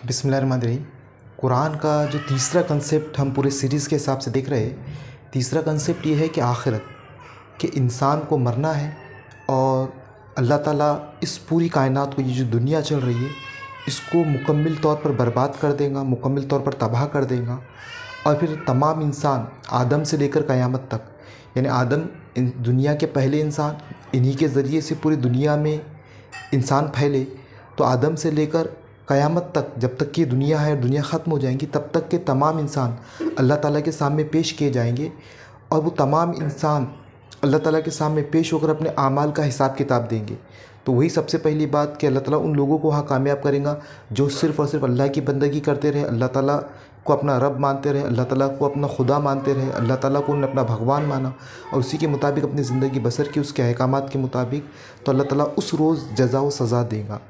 बिस्मिल्लाहिर्रहमानिर्रहीम। कुरान का जो तीसरा कंसेप्ट हम पूरे सीरीज़ के हिसाब से देख रहे हैं, तीसरा कंसेप्ट ये है कि आखिरत, कि इंसान को मरना है और अल्लाह ताला इस पूरी कायनात को, ये जो दुनिया चल रही है, इसको मुकम्मल तौर पर बर्बाद कर देगा, मुकम्मल तौर पर तबाह कर देगा। और फिर तमाम इंसान आदम से लेकर क़यामत तक, यानी आदम दुनिया के पहले इंसान, इन्हीं के ज़रिए से पूरी दुनिया में इंसान फैले, तो आदम से लेकर क़यामत तक, जब तक कि दुनिया है और दुनिया ख़त्म हो जाएंगी, तब तक के तमाम इंसान अल्लाह ताला के सामने पेश किए जाएंगे। और वो तमाम इंसान अल्लाह ताला के सामने पेश होकर अपने आमाल का हिसाब किताब देंगे। तो वही सबसे पहली बात कि अल्लाह ताला उन लोगों को वहाँ कामयाब करेगा जो सिर्फ़ और सिर्फ अल्लाह की बंदगी करते रहे, अल्लाह ताला को अपना रब मानते रहे, अल्लाह ताला को अपना खुदा मानते रहे, अल्लाह ताला को उन्होंने अपना भगवान माना और उसी के मुताबिक अपनी ज़िंदगी बसर की, उसके अहकामात के मुताबिक। तो अल्लाह ताला उस रोज़ जज़ा व सज़ा देगा।